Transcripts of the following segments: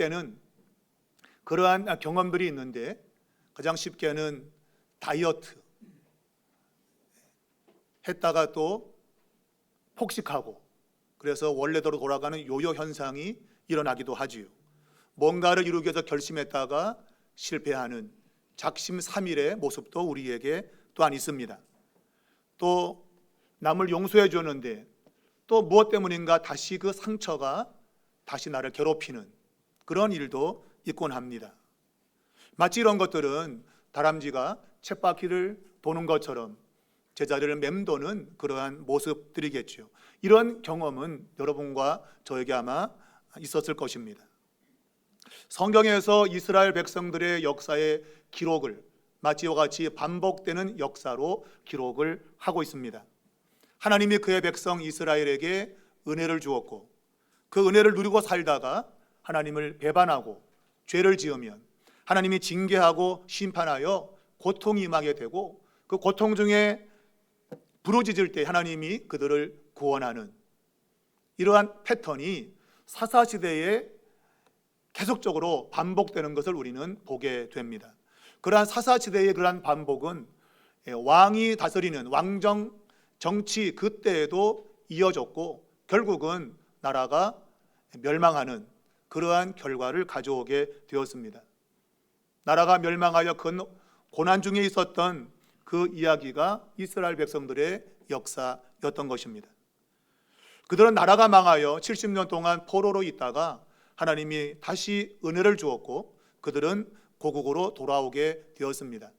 때는 그러한 경험들이 있는데, 가장 쉽게는 다이어트 했다가 또 폭식하고, 그래서 원래대로 돌아가는 요요 현상이 일어나기도 하지요. 뭔가를 이루기 위해서 결심했다가 실패하는 작심삼일의 모습도 우리에게 또한 있습니다. 또 남을 용서해 줬는데 또 무엇 때문인가 다시 그 상처가 다시 나를 괴롭히는 그런 일도 있곤 합니다. 마치 이런 것들은 다람쥐가 쳇바퀴를 도는 것처럼 제자리를 맴도는 그러한 모습들이겠죠. 이런 경험은 여러분과 저에게 아마 있었을 것입니다. 성경에서 이스라엘 백성들의 역사의 기록을 마치 이와 같이 반복되는 역사로 기록을 하고 있습니다. 하나님이 그의 백성 이스라엘에게 은혜를 주었고, 그 은혜를 누리고 살다가 하나님을 배반하고 죄를 지으면 하나님이 징계하고 심판하여 고통이 임하게 되고, 그 고통 중에 부르짖을 때 하나님이 그들을 구원하는 이러한 패턴이 사사시대에 계속적으로 반복되는 것을 우리는 보게 됩니다. 그러한 사사시대의 그러한 반복은 왕이 다스리는 왕정 정치 그때에도 이어졌고, 결국은 나라가 멸망하는 그러한 결과를 가져오게 되었습니다. 나라가 멸망하여 고난 중에 있었던 그 이야기가 이스라엘 백성들의 역사였던 것입니다. 그들은 나라가 망하여 70년 동안 포로로 있다가 하나님이 다시 은혜를 주었고, 그들은 고국으로 돌아오게 되었습니다.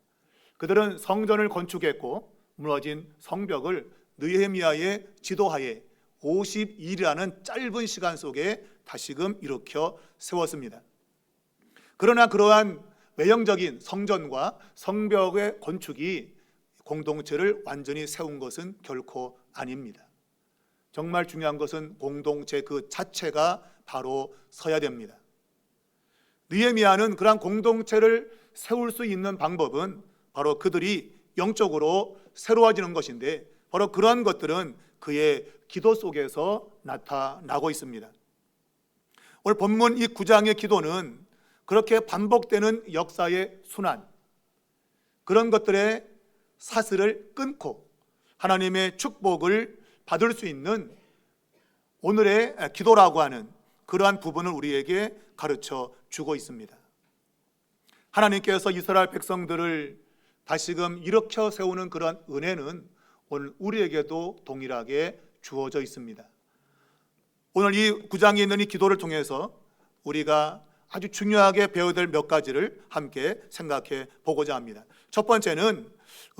그들은 성전을 건축했고, 무너진 성벽을 느헤미야의 지도하에 50일이라는 짧은 시간 속에 다시금 일으켜 세웠습니다. 그러나 그러한 외형적인 성전과 성벽의 건축이 공동체를 완전히 세운 것은 결코 아닙니다. 정말 중요한 것은 공동체 그 자체가 바로 서야 됩니다. 느헤미야는 그러한 공동체를 세울 수 있는 방법은 바로 그들이 영적으로 새로워지는 것인데, 바로 그러한 것들은 그의 기도 속에서 나타나고 있습니다. 오늘 본문 이 9장의 기도는 그렇게 반복되는 역사의 순환, 그런 것들의 사슬을 끊고 하나님의 축복을 받을 수 있는 오늘의 기도라고 하는 그러한 부분을 우리에게 가르쳐 주고 있습니다. 하나님께서 이스라엘 백성들을 다시금 일으켜 세우는 그러한 은혜는 오늘 우리에게도 동일하게 주어져 있습니다. 오늘 이 9장에 있는 이 기도를 통해서 우리가 아주 중요하게 배워야 될 몇 가지를 함께 생각해 보고자 합니다. 첫 번째는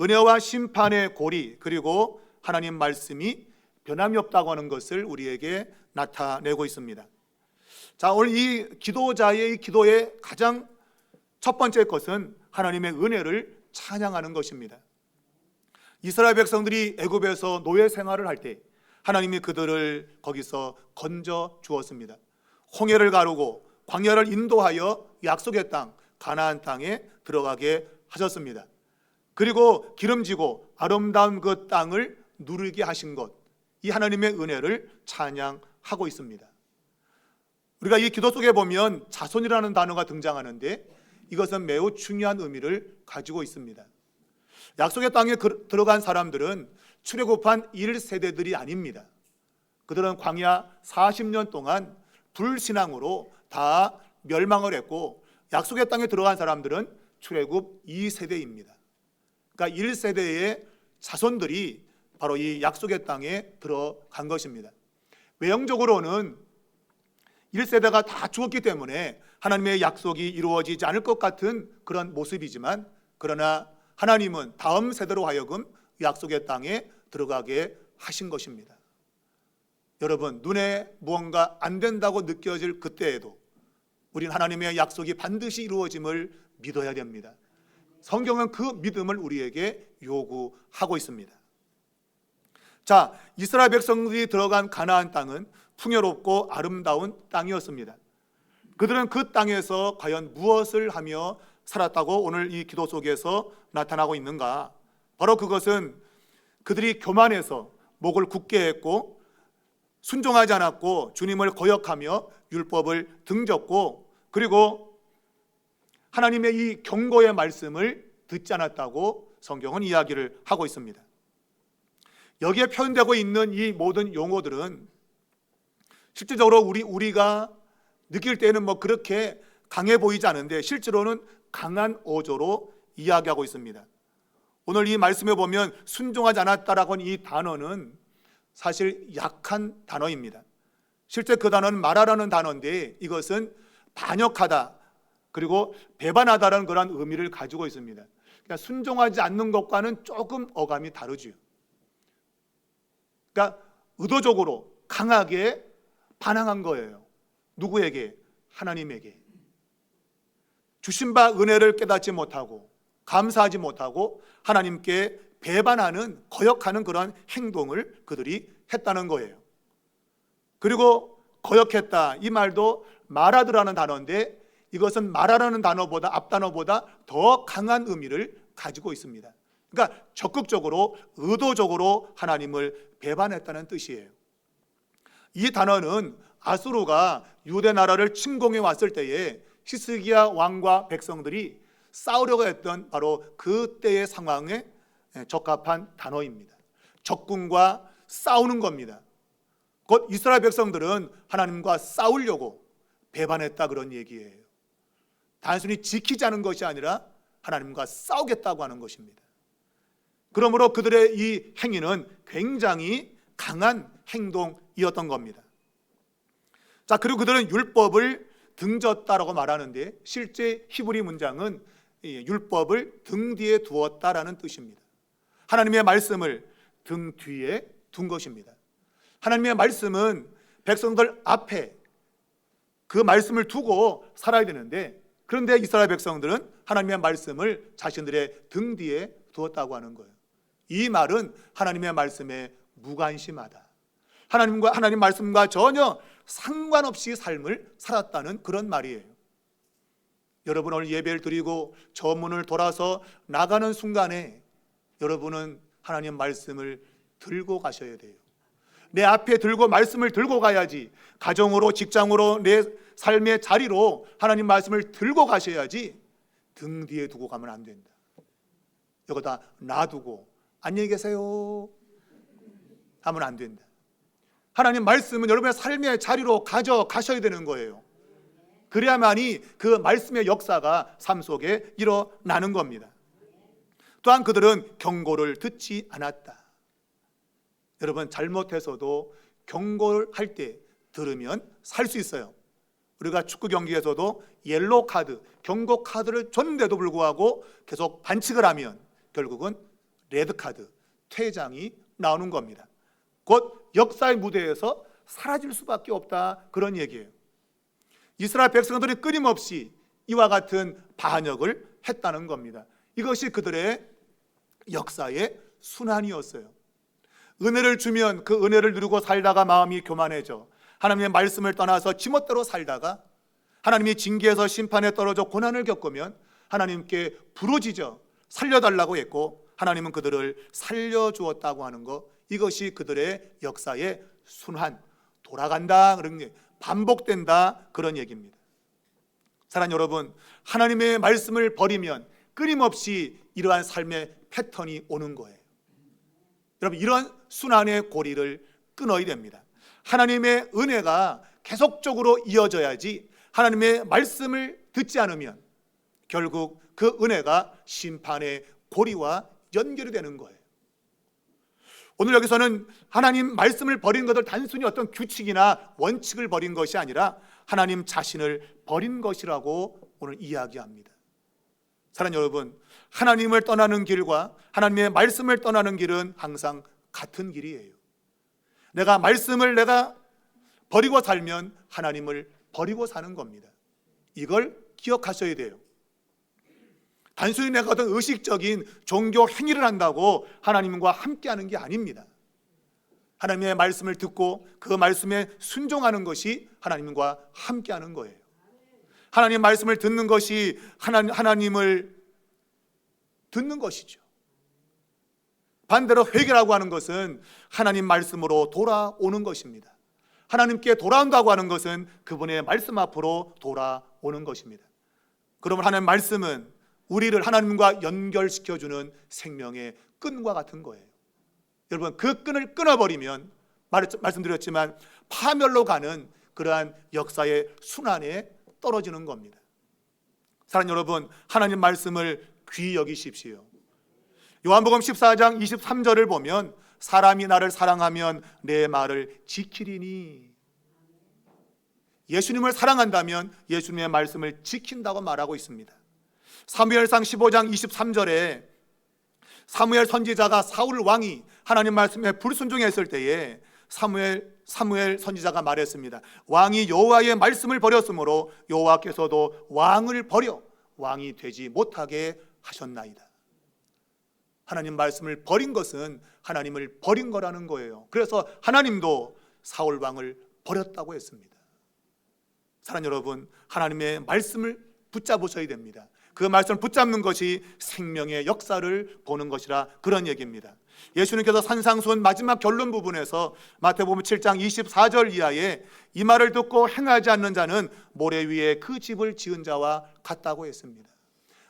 은혜와 심판의 고리, 그리고 하나님 말씀이 변함이 없다고 하는 것을 우리에게 나타내고 있습니다. 자, 오늘 이 기도자의 기도의 가장 첫 번째 것은 하나님의 은혜를 찬양하는 것입니다. 이스라엘 백성들이 애굽에서 노예 생활을 할 때 하나님이 그들을 거기서 건져 주었습니다. 홍해를 가르고 광야를 인도하여 약속의 땅 가나안 땅에 들어가게 하셨습니다. 그리고 기름지고 아름다운 그 땅을 누리게 하신 것, 이 하나님의 은혜를 찬양하고 있습니다. 우리가 이 기도 속에 보면 자손이라는 단어가 등장하는데, 이것은 매우 중요한 의미를 가지고 있습니다. 약속의 땅에 들어간 사람들은 출애굽한 1세대들이 아닙니다. 그들은 광야 40년 동안 불신앙으로 다 멸망을 했고, 약속의 땅에 들어간 사람들은 출애굽 2세대입니다. 그러니까 1세대의 자손들이 바로 이 약속의 땅에 들어간 것입니다. 외형적으로는 1세대가 다 죽었기 때문에 하나님의 약속이 이루어지지 않을 것 같은 그런 모습이지만, 그러나 하나님은 다음 세대로 하여금 약속의 땅에 들어가게 하신 것입니다. 여러분, 눈에 무언가 안 된다고 느껴질 그때에도 우리는 하나님의 약속이 반드시 이루어짐을 믿어야 됩니다. 성경은 그 믿음을 우리에게 요구하고 있습니다. 자, 이스라엘 백성들이 들어간 가나안 땅은 풍요롭고 아름다운 땅이었습니다. 그들은 그 땅에서 과연 무엇을 하며 살았다고 오늘 이 기도 속에서 나타나고 있는가? 바로 그것은 그들이 교만해서 목을 굳게 했고, 순종하지 않았고, 주님을 거역하며 율법을 등졌고, 그리고 하나님의 이 경고의 말씀을 듣지 않았다고 성경은 이야기를 하고 있습니다. 여기에 표현되고 있는 이 모든 용어들은 실질적으로 우리가 느낄 때는 뭐 그렇게 강해 보이지 않은데 실제로는 강한 어조로 이야기하고 있습니다. 오늘 이 말씀에 보면 순종하지 않았다라고 하는 이 단어는 사실 약한 단어입니다. 실제 그 단어는 말하라는 단어인데 이것은 반역하다 그리고 배반하다라는 그런 의미를 가지고 있습니다. 그러니까 순종하지 않는 것과는 조금 어감이 다르죠. 그러니까 의도적으로 강하게 반항한 거예요. 누구에게? 하나님에게. 주신 바 은혜를 깨닫지 못하고 감사하지 못하고 하나님께 배반하는 거역하는 그런 행동을 그들이 했다는 거예요. 그리고 거역했다 이 말도 말하드라는 단어인데 이것은 말하라는 단어보다 앞단어보다 더 강한 의미를 가지고 있습니다. 그러니까 적극적으로 의도적으로 하나님을 배반했다는 뜻이에요. 이 단어는 아수르가 유대 나라를 침공해 왔을 때에 히스기야 왕과 백성들이 싸우려고 했던 바로 그때의 상황에 적합한 단어입니다. 적군과 싸우는 겁니다. 곧 이스라엘 백성들은 하나님과 싸우려고 배반했다 그런 얘기예요. 단순히 지키자는 것이 아니라 하나님과 싸우겠다고 하는 것입니다. 그러므로 그들의 이 행위는 굉장히 강한 행동이었던 겁니다. 자, 그리고 그들은 율법을 등졌다라고 말하는데 실제 히브리 문장은 율법을 등 뒤에 두었다라는 뜻입니다. 하나님의 말씀을 등 뒤에 둔 것입니다. 하나님의 말씀은 백성들 앞에 그 말씀을 두고 살아야 되는데 그런데 이스라엘 백성들은 하나님의 말씀을 자신들의 등 뒤에 두었다고 하는 거예요. 이 말은 하나님의 말씀에 무관심하다. 하나님 말씀과 전혀 상관없이 삶을 살았다는 그런 말이에요. 여러분 오늘 예배를 드리고 저 문을 돌아서 나가는 순간에 여러분은 하나님 말씀을 들고 가셔야 돼요. 내 앞에 들고 말씀을 들고 가야지. 가정으로 직장으로 내 삶의 자리로 하나님 말씀을 들고 가셔야지 등 뒤에 두고 가면 안 된다. 여기다 놔두고 안녕히 계세요 하면 안 된다. 하나님 말씀은 여러분의 삶의 자리로 가져가셔야 되는 거예요. 그래야만이 그 말씀의 역사가 삶 속에 일어나는 겁니다. 또한 그들은 경고를 듣지 않았다. 여러분 잘못해서도 경고를 할 때 들으면 살 수 있어요. 우리가 축구 경기에서도 옐로우 카드, 경고 카드를 줬는데도 불구하고 계속 반칙을 하면 결국은 레드 카드, 퇴장이 나오는 겁니다. 곧 역사의 무대에서 사라질 수밖에 없다 그런 얘기예요. 이스라엘 백성들이 끊임없이 이와 같은 반역을 했다는 겁니다. 이것이 그들의 역사의 순환이었어요. 은혜를 주면 그 은혜를 누리고 살다가 마음이 교만해져 하나님의 말씀을 떠나서 지멋대로 살다가 하나님이 징계에서 심판에 떨어져 고난을 겪으면 하나님께 부르짖어 살려달라고 했고 하나님은 그들을 살려주었다고 하는 것, 이것이 그들의 역사의 순환, 돌아간다 그런 게 반복된다 그런 얘기입니다. 사랑하는 여러분, 하나님의 말씀을 버리면 끊임없이 이러한 삶의 패턴이 오는 거예요. 여러분 이런 순환의 고리를 끊어야 됩니다. 하나님의 은혜가 계속적으로 이어져야지 하나님의 말씀을 듣지 않으면 결국 그 은혜가 심판의 고리와 연결이 되는 거예요. 오늘 여기서는 하나님 말씀을 버린 것을 단순히 어떤 규칙이나 원칙을 버린 것이 아니라 하나님 자신을 버린 것이라고 오늘 이야기합니다. 사랑하는 여러분, 하나님을 떠나는 길과 하나님의 말씀을 떠나는 길은 항상 같은 길이에요. 내가 말씀을 버리고 살면 하나님을 버리고 사는 겁니다. 이걸 기억하셔야 돼요. 단순히 내가 어떤 의식적인 종교 행위를 한다고 하나님과 함께하는 게 아닙니다. 하나님의 말씀을 듣고 그 말씀에 순종하는 것이 하나님과 함께하는 거예요. 하나님의 말씀을 듣는 것이 하나님을 듣는 것이죠. 반대로 회개라고 하는 것은 하나님 말씀으로 돌아오는 것입니다. 하나님께 돌아온다고 하는 것은 그분의 말씀 앞으로 돌아오는 것입니다. 그러면 하나님의 말씀은 우리를 하나님과 연결시켜주는 생명의 끈과 같은 거예요. 여러분, 그 끈을 끊어버리면 말씀드렸지만 파멸로 가는 그러한 역사의 순환에 떨어지는 겁니다. 사랑하는 여러분, 하나님 말씀을 귀히 여기십시오. 요한복음 14장 23절을 보면 사람이 나를 사랑하면 내 말을 지키리니, 예수님을 사랑한다면 예수님의 말씀을 지킨다고 말하고 있습니다. 사무엘상 15장 23절에 사무엘 선지자가 사울 왕이 하나님 말씀에 불순종했을 때에 사무엘 선지자가 말했습니다. 왕이 여호와의 말씀을 버렸으므로 여호와께서도 왕을 버려 왕이 되지 못하게 하셨나이다. 하나님 말씀을 버린 것은 하나님을 버린 거라는 거예요. 그래서 하나님도 사울 왕을 버렸다고 했습니다. 사랑하는 여러분, 하나님의 말씀을 붙잡으셔야 됩니다. 그 말씀을 붙잡는 것이 생명의 역사를 보는 것이라 그런 얘기입니다. 예수님께서 산상수훈 마지막 결론 부분에서 마태복음 7장 24절 이하에 이 말을 듣고 행하지 않는 자는 모래 위에 그 집을 지은 자와 같다고 했습니다.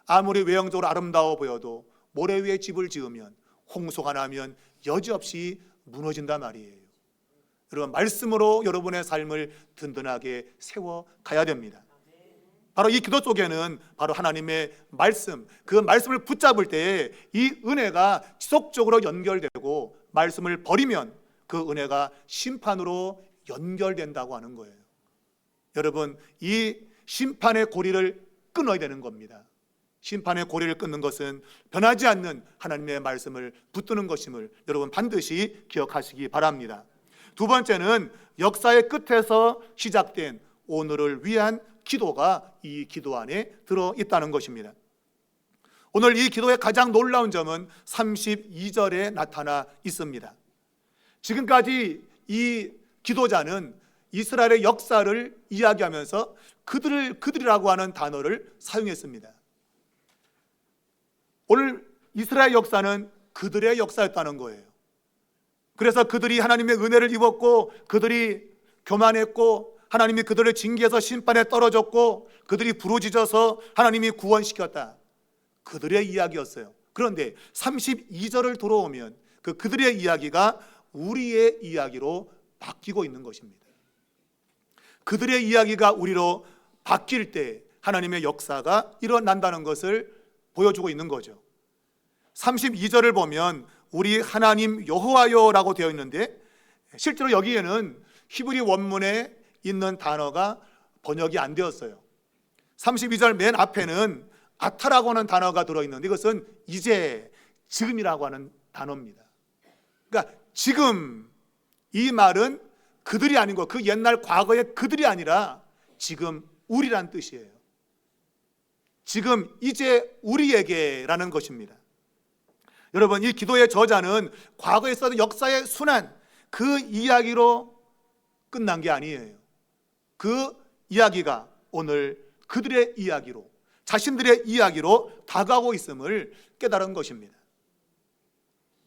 아무리 외형적으로 아름다워 보여도 모래 위에 집을 지으면 홍수가 나면 여지없이 무너진단 말이에요. 여러분, 말씀으로 여러분의 삶을 든든하게 세워가야 됩니다. 바로 이 기도 속에는 바로 하나님의 말씀, 그 말씀을 붙잡을 때 이 은혜가 지속적으로 연결되고, 말씀을 버리면 그 은혜가 심판으로 연결된다고 하는 거예요. 여러분, 이 심판의 고리를 끊어야 되는 겁니다. 심판의 고리를 끊는 것은 변하지 않는 하나님의 말씀을 붙드는 것임을 여러분 반드시 기억하시기 바랍니다. 두 번째는 역사의 끝에서 시작된 오늘을 위한 기도가 이 기도 안에 들어있다는 것입니다. 오늘 이 기도의 가장 놀라운 점은 32절에 나타나 있습니다. 지금까지 이 기도자는 이스라엘의 역사를 이야기하면서 그들이라고 하는 단어를 사용했습니다. 오늘 이스라엘 역사는 그들의 역사였다는 거예요. 그래서 그들이 하나님의 은혜를 입었고, 그들이 교만했고, 하나님이 그들을 징계해서 심판에 떨어졌고, 그들이 부르짖어서 하나님이 구원시켰다. 그들의 이야기였어요. 그런데 32절을 돌아오면 그들의 이야기가 우리의 이야기로 바뀌고 있는 것입니다. 그들의 이야기가 우리로 바뀔 때 하나님의 역사가 일어난다는 것을 보여주고 있는 거죠. 32절을 보면 우리 하나님 여호와여라고 되어 있는데, 실제로 여기에는 히브리 원문에 있는 단어가 번역이 안 되었어요. 32절 맨 앞에는 아타라고 하는 단어가 들어있는데, 이것은 이제, 지금이라고 하는 단어입니다. 그러니까 지금, 이 말은 그들이 아닌 거, 그 옛날 과거의 그들이 아니라 지금 우리란 뜻이에요. 지금 이제 우리에게라는 것입니다. 여러분, 이 기도의 저자는 과거에 있었던 역사의 순환, 그 이야기로 끝난 게 아니에요. 그 이야기가 오늘 그들의 이야기로, 자신들의 이야기로 다가오고 있음을 깨달은 것입니다.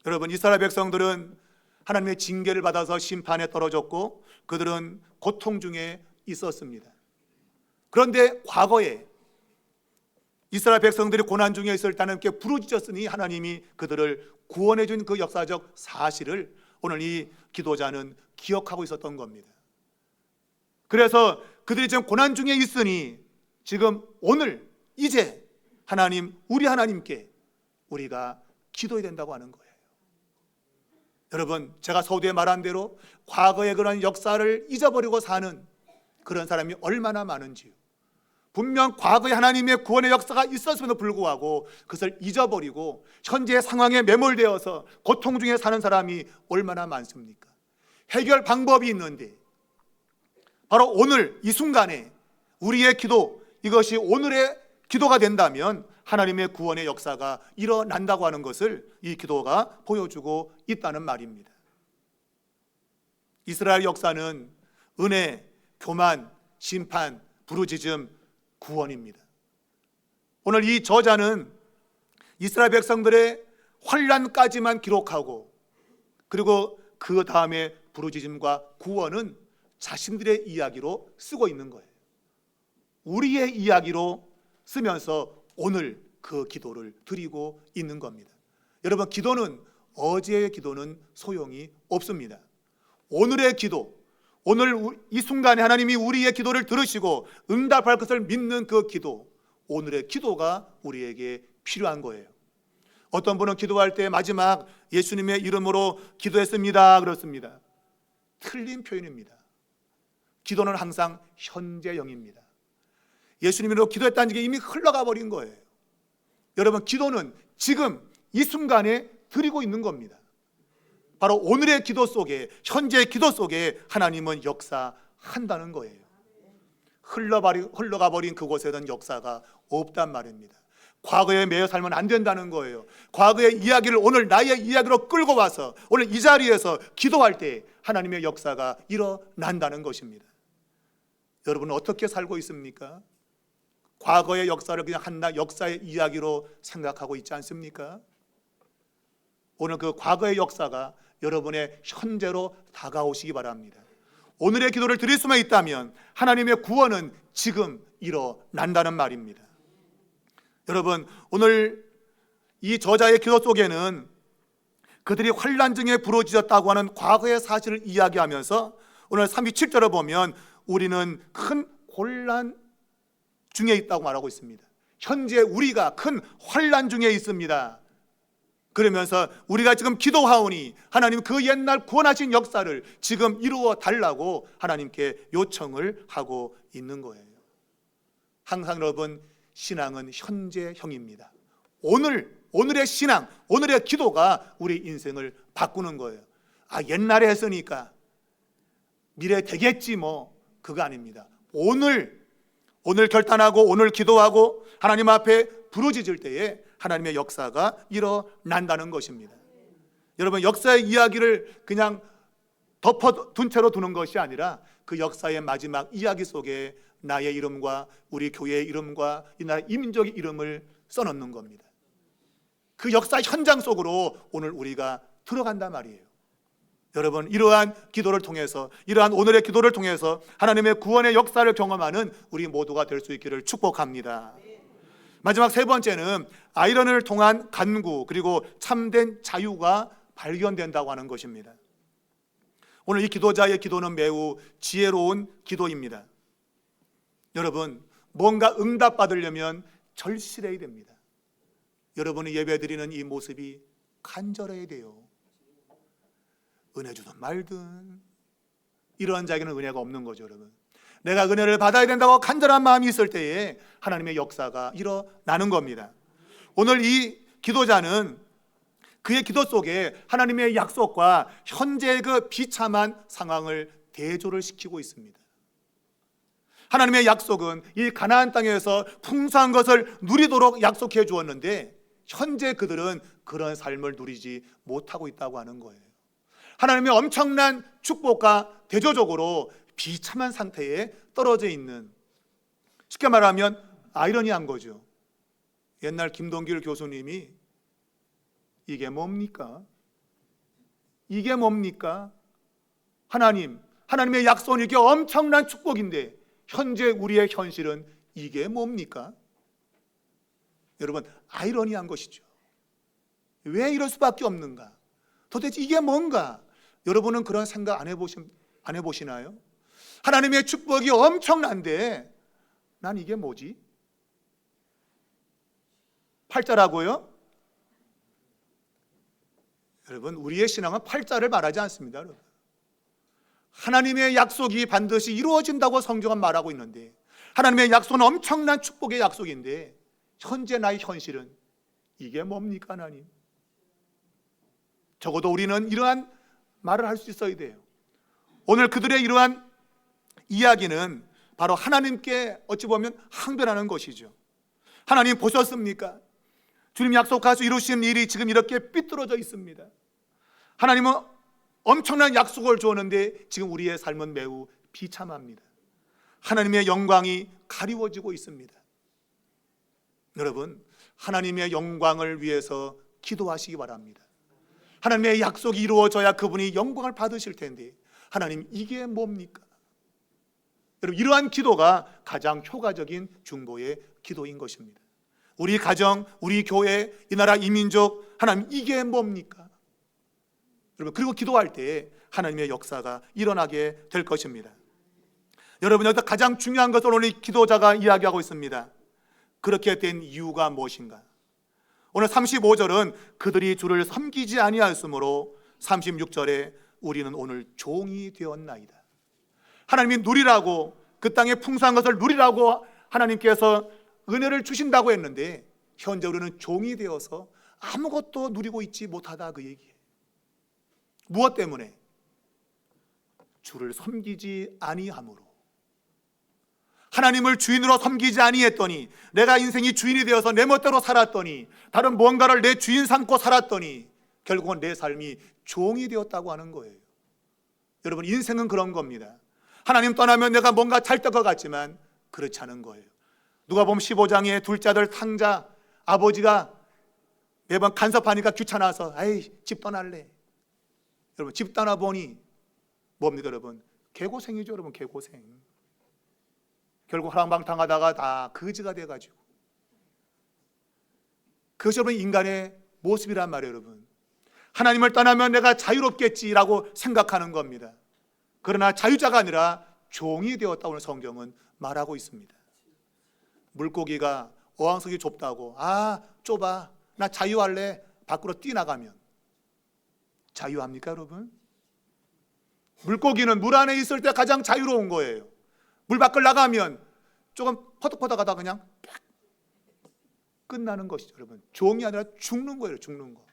여러분, 이스라엘 백성들은 하나님의 징계를 받아서 심판에 떨어졌고, 그들은 고통 중에 있었습니다. 그런데 과거에 이스라엘 백성들이 고난 중에 있을 때 하나님께 부르짖었으니 하나님이 그들을 구원해 준 그 역사적 사실을 오늘 이 기도자는 기억하고 있었던 겁니다. 그래서 그들이 지금 고난 중에 있으니 지금 오늘 이제 하나님, 우리 하나님께 우리가 기도해야 된다고 하는 거예요. 여러분, 제가 서두에 말한 대로 과거의 그런 역사를 잊어버리고 사는 그런 사람이 얼마나 많은지요. 분명 과거에 하나님의 구원의 역사가 있었음에도 불구하고 그것을 잊어버리고 현재의 상황에 매몰되어서 고통 중에 사는 사람이 얼마나 많습니까? 해결 방법이 있는데, 바로 오늘 이 순간에 우리의 기도, 이것이 오늘의 기도가 된다면 하나님의 구원의 역사가 일어난다고 하는 것을 이 기도가 보여주고 있다는 말입니다. 이스라엘 역사는 은혜, 교만, 심판, 부르짖음, 구원입니다. 오늘 이 저자는 이스라엘 백성들의 환난까지만 기록하고, 그리고 그 다음에 부르짖음과 구원은 자신들의 이야기로 쓰고 있는 거예요. 우리의 이야기로 쓰면서 오늘 그 기도를 드리고 있는 겁니다. 여러분, 기도는 어제의 기도는 소용이 없습니다. 오늘의 기도, 오늘 이 순간에 하나님이 우리의 기도를 들으시고 응답할 것을 믿는 그 기도, 오늘의 기도가 우리에게 필요한 거예요. 어떤 분은 기도할 때 마지막 예수님의 이름으로 기도했습니다 그렇습니다. 틀린 표현입니다. 기도는 항상 현재형입니다. 예수님으로 기도했다는 게 이미 흘러가 버린 거예요. 여러분, 기도는 지금 이 순간에 드리고 있는 겁니다. 바로 오늘의 기도 속에, 현재의 기도 속에 하나님은 역사한다는 거예요. 흘러가 버린 그곳에는 역사가 없단 말입니다. 과거에 매여 살면 안 된다는 거예요. 과거의 이야기를 오늘 나의 이야기로 끌고 와서 오늘 이 자리에서 기도할 때 하나님의 역사가 일어난다는 것입니다. 여러분은 어떻게 살고 있습니까? 과거의 역사를 그냥 한낱 역사의 이야기로 생각하고 있지 않습니까? 오늘 그 과거의 역사가 여러분의 현재로 다가오시기 바랍니다. 오늘의 기도를 드릴 수만 있다면 하나님의 구원은 지금 일어난다는 말입니다. 여러분, 오늘 이 저자의 기도 속에는 그들이 환난 중에 부러지셨다고 하는 과거의 사실을 이야기하면서 오늘 37절을 보면 우리는 큰 혼란 중에 있다고 말하고 있습니다. 현재 우리가 큰 환난 중에 있습니다. 그러면서 우리가 지금 기도하오니 하나님 그 옛날 구원하신 역사를 지금 이루어 달라고 하나님께 요청을 하고 있는 거예요. 항상 여러분, 신앙은 현재형입니다. 오늘의 신앙, 오늘의 기도가 우리 인생을 바꾸는 거예요. 옛날에 했으니까 미래에 되겠지 뭐, 그거 아닙니다. 오늘 결단하고 오늘 기도하고 하나님 앞에 부르짖을 때에 하나님의 역사가 일어난다는 것입니다. 여러분, 역사의 이야기를 그냥 덮어둔 채로 두는 것이 아니라 그 역사의 마지막 이야기 속에 나의 이름과 우리 교회의 이름과 이 나라 이민족의 이름을 써놓는 겁니다. 그 역사 현장 속으로 오늘 우리가 들어간단 말이에요. 여러분, 이러한 기도를 통해서, 이러한 오늘의 기도를 통해서 하나님의 구원의 역사를 경험하는 우리 모두가 될 수 있기를 축복합니다. 마지막 세 번째는 아이러니를 통한 간구, 그리고 참된 자유가 발견된다고 하는 것입니다. 오늘 이 기도자의 기도는 매우 지혜로운 기도입니다. 여러분, 뭔가 응답받으려면 절실해야 됩니다. 여러분이 예배드리는 이 모습이 간절해야 돼요. 은혜 주든 말든 이러한 자에게는 은혜가 없는 거죠. 여러분, 내가 은혜를 받아야 된다고 간절한 마음이 있을 때에 하나님의 역사가 일어나는 겁니다. 오늘 이 기도자는 그의 기도 속에 하나님의 약속과 현재의 그 비참한 상황을 대조를 시키고 있습니다. 하나님의 약속은 이 가나안 땅에서 풍성한 것을 누리도록 약속해 주었는데 현재 그들은 그런 삶을 누리지 못하고 있다고 하는 거예요. 하나님의 엄청난 축복과 대조적으로 비참한 상태에 떨어져 있는, 쉽게 말하면 아이러니한 거죠. 옛날 김동길 교수님이 이게 뭡니까? 이게 뭡니까? 하나님의 약속은 이게 엄청난 축복인데 현재 우리의 현실은 이게 뭡니까? 여러분, 아이러니한 것이죠. 왜 이럴 수밖에 없는가? 도대체 이게 뭔가? 여러분은 그런 생각 안 해보시나요? 하나님의 축복이 엄청난데 난 이게 뭐지? 팔자라고요? 여러분, 우리의 신앙은 팔자를 말하지 않습니다. 여러분, 하나님의 약속이 반드시 이루어진다고 성경은 말하고 있는데 하나님의 약속은 엄청난 축복의 약속인데 현재 나의 현실은 이게 뭡니까? 하나님, 적어도 우리는 이러한 말을 할 수 있어야 돼요. 오늘 그들의 이러한 이야기는 바로 하나님께 어찌 보면 항변하는 것이죠. 하나님 보셨습니까? 주님 약속하셔서 이루신 일이 지금 이렇게 삐뚤어져 있습니다. 하나님은 엄청난 약속을 주었는데 지금 우리의 삶은 매우 비참합니다. 하나님의 영광이 가리워지고 있습니다. 여러분, 하나님의 영광을 위해서 기도하시기 바랍니다. 하나님의 약속이 이루어져야 그분이 영광을 받으실 텐데 하나님, 이게 뭡니까? 여러분, 이러한 기도가 가장 효과적인 중보의 기도인 것입니다. 우리 가정, 우리 교회, 이 나라, 이 민족, 하나님, 이게 뭡니까? 여러분, 그리고 기도할 때 하나님의 역사가 일어나게 될 것입니다. 여러분, 여기서 가장 중요한 것을 오늘 이 기도자가 이야기하고 있습니다. 그렇게 된 이유가 무엇인가? 오늘 35절은 그들이 주를 섬기지 아니하였으므로 36절에 우리는 오늘 종이 되었나이다. 하나님이 누리라고, 그 땅의 풍성한 것을 누리라고 하나님께서 은혜를 주신다고 했는데 현재 우리는 종이 되어서 아무것도 누리고 있지 못하다, 그 얘기예요. 무엇 때문에? 주를 섬기지 아니함으로. 하나님을 주인으로 섬기지 아니했더니, 내가 인생이 주인이 되어서 내 멋대로 살았더니, 다른 무언가를 내 주인 삼고 살았더니 결국은 내 삶이 종이 되었다고 하는 거예요. 여러분, 인생은 그런 겁니다. 하나님 떠나면 내가 뭔가 잘 될 것 같지만 그렇지 않은 거예요. 누가복음 15장에 둘째 아들 탕자, 아버지가 매번 간섭하니까 귀찮아서 아이, 집 떠날래. 여러분, 집 떠나 보니 뭡니까 여러분? 개고생이죠. 여러분, 개고생. 결국 허랑방탕하다가 다 거지가 돼가지고. 그것이 여러분 인간의 모습이란 말이에요. 여러분, 하나님을 떠나면 내가 자유롭겠지라고 생각하는 겁니다. 그러나 자유자가 아니라 종이 되었다고 오늘 성경은 말하고 있습니다. 물고기가 어항석이 좁다고, 아 좁아, 나 자유할래, 밖으로 뛰어나가면 자유합니까 여러분? 물고기는 물 안에 있을 때 가장 자유로운 거예요. 물 밖을 나가면 조금 퍼덕퍼덕하다 그냥 팍 끝나는 것이죠. 여러분, 종이 아니라 죽는 거예요. 죽는 거.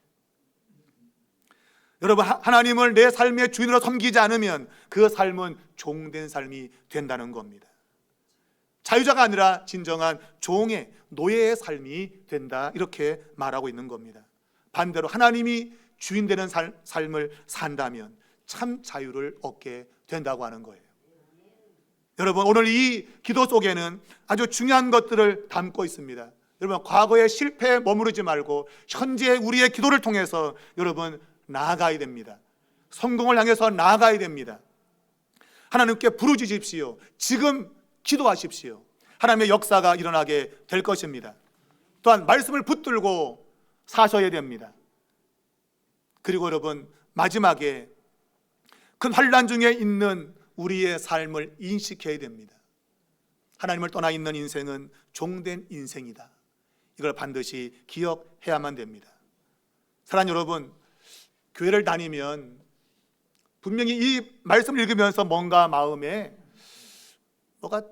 여러분, 하나님을 내 삶의 주인으로 섬기지 않으면 그 삶은 종된 삶이 된다는 겁니다. 자유자가 아니라 진정한 종의, 노예의 삶이 된다, 이렇게 말하고 있는 겁니다. 반대로 하나님이 주인 되는 삶을 산다면 참 자유를 얻게 된다고 하는 거예요. 여러분, 오늘 이 기도 속에는 아주 중요한 것들을 담고 있습니다. 여러분, 과거의 실패에 머무르지 말고 현재 우리의 기도를 통해서 여러분 나아가야 됩니다. 성공을 향해서 나아가야 됩니다. 하나님께 부르짖으십시오. 지금 기도하십시오. 하나님의 역사가 일어나게 될 것입니다. 또한 말씀을 붙들고 사셔야 됩니다. 그리고 여러분, 마지막에 큰 환난 중에 있는 우리의 삶을 인식해야 됩니다. 하나님을 떠나 있는 인생은 종된 인생이다. 이걸 반드시 기억해야만 됩니다. 사랑하는 여러분, 교회를 다니면 분명히 이 말씀을 읽으면서 뭔가 마음에 뭐가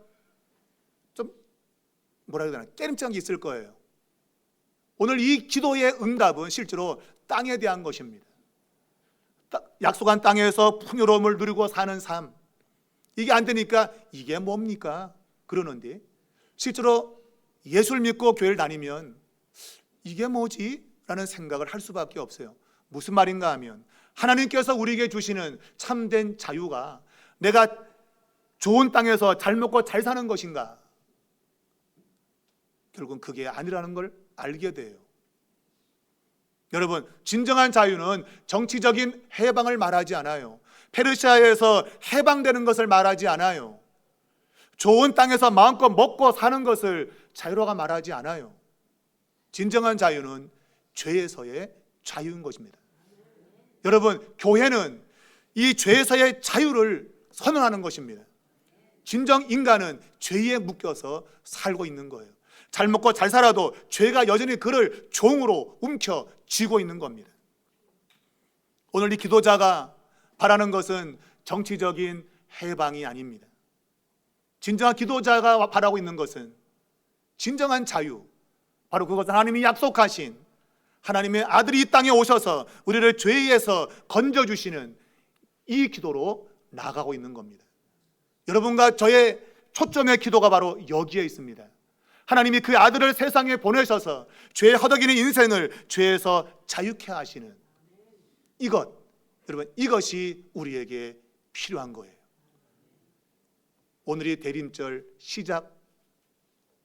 좀 뭐라 해야 되나, 깨름직한 게 있을 거예요. 오늘 이 기도의 응답은 실제로 땅에 대한 것입니다. 약속한 땅에서 풍요로움을 누리고 사는 삶, 이게 안 되니까 이게 뭡니까? 그러는데 실제로 예수를 믿고 교회를 다니면 이게 뭐지? 라는 생각을 할 수밖에 없어요. 무슨 말인가 하면 하나님께서 우리에게 주시는 참된 자유가 내가 좋은 땅에서 잘 먹고 잘 사는 것인가? 결국은 그게 아니라는 걸 알게 돼요. 여러분, 진정한 자유는 정치적인 해방을 말하지 않아요. 페르시아에서 해방되는 것을 말하지 않아요. 좋은 땅에서 마음껏 먹고 사는 것을 자유로가 말하지 않아요. 진정한 자유는 죄에서의 자유인 것입니다. 여러분, 교회는 이 죄에서의 자유를 선언하는 것입니다. 진정 인간은 죄에 묶여서 살고 있는 거예요. 잘 먹고 잘 살아도 죄가 여전히 그를 종으로 움켜쥐고 있는 겁니다. 오늘 이 기도자가 바라는 것은 정치적인 해방이 아닙니다. 진정한 기도자가 바라고 있는 것은 진정한 자유, 바로 그것은 하나님이 약속하신 하나님의 아들이 이 땅에 오셔서 우리를 죄에서 건져주시는 이 기도로 나아가고 있는 겁니다. 여러분과 저의 초점의 기도가 바로 여기에 있습니다. 하나님이 그 아들을 세상에 보내셔서 죄에 허덕이는 인생을 죄에서 자유케 하시는 이것, 여러분, 이것이 우리에게 필요한 거예요. 오늘이 대림절 시작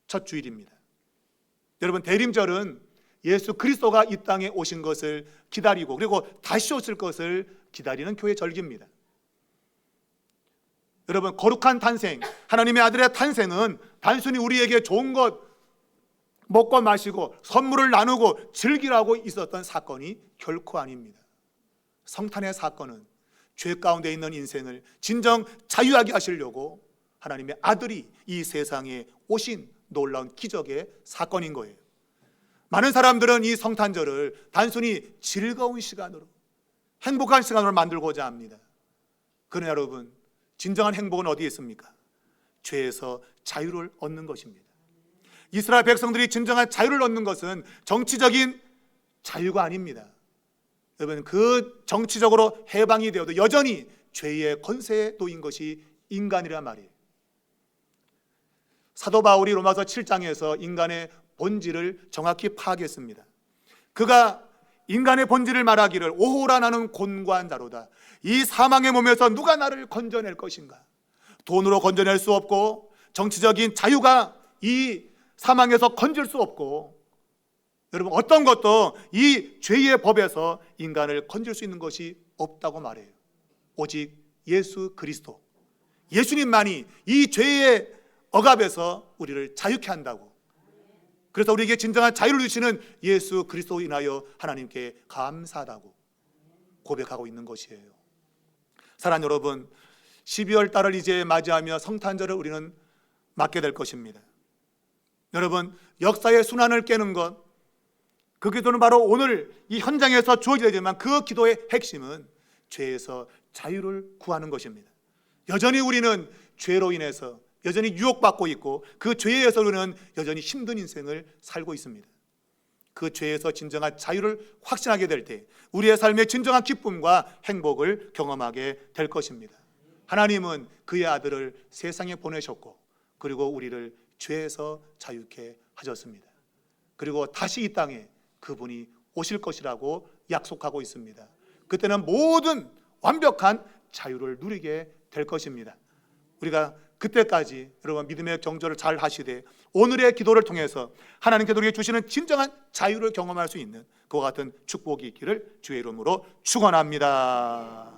첫 주일입니다. 여러분, 대림절은 예수 그리스도가 이 땅에 오신 것을 기다리고 그리고 다시 오실 것을 기다리는 교회 절기입니다. 여러분, 거룩한 탄생, 하나님의 아들의 탄생은 단순히 우리에게 좋은 것 먹고 마시고 선물을 나누고 즐기라고 있었던 사건이 결코 아닙니다. 성탄의 사건은 죄 가운데 있는 인생을 진정 자유하게 하시려고 하나님의 아들이 이 세상에 오신 놀라운 기적의 사건인 거예요. 많은 사람들은 이 성탄절을 단순히 즐거운 시간으로, 행복한 시간으로 만들고자 합니다. 그러나 여러분, 진정한 행복은 어디에 있습니까? 죄에서 자유를 얻는 것입니다. 이스라엘 백성들이 진정한 자유를 얻는 것은 정치적인 자유가 아닙니다. 여러분, 그 정치적으로 해방이 되어도 여전히 죄의 권세에 놓인 것이 인간이란 말이에요. 사도 바울이 로마서 7장에서 인간의 본질을 정확히 파악했습니다. 그가 인간의 본질을 말하기를 오호라 나는 곤고한 자로다. 이 사망의 몸에서 누가 나를 건져낼 것인가? 돈으로 건져낼 수 없고 정치적인 자유가 이 사망에서 건질 수 없고, 여러분, 어떤 것도 이 죄의 법에서 인간을 건질 수 있는 것이 없다고 말해요. 오직 예수 그리스도, 예수님만이 이 죄의 억압에서 우리를 자유케 한다고. 그래서 우리에게 진정한 자유를 주시는 예수 그리스도로 인하여 하나님께 감사하다고 고백하고 있는 것이에요. 사랑하는 여러분, 12월 달을 이제 맞이하며 성탄절을 우리는 맞게 될 것입니다. 여러분, 역사의 순환을 깨는 것, 그 기도는 바로 오늘 이 현장에서 주어져야 되지만 그 기도의 핵심은 죄에서 자유를 구하는 것입니다. 여전히 우리는 죄로 인해서 여전히 유혹받고 있고 그 죄에 의해서 우리는 여전히 힘든 인생을 살고 있습니다. 그 죄에서 진정한 자유를 확신하게 될 때 우리의 삶의 진정한 기쁨과 행복을 경험하게 될 것입니다. 하나님은 그의 아들을 세상에 보내셨고 그리고 우리를 죄에서 자유케 하셨습니다. 그리고 다시 이 땅에 그분이 오실 것이라고 약속하고 있습니다. 그때는 모든 완벽한 자유를 누리게 될 것입니다. 우리가 그때까지 여러분 믿음의 경주를 잘 하시되 오늘의 기도를 통해서 하나님께서 우리에게 주시는 진정한 자유를 경험할 수 있는 그와 같은 축복이 있기를 주의 이름으로 축원합니다.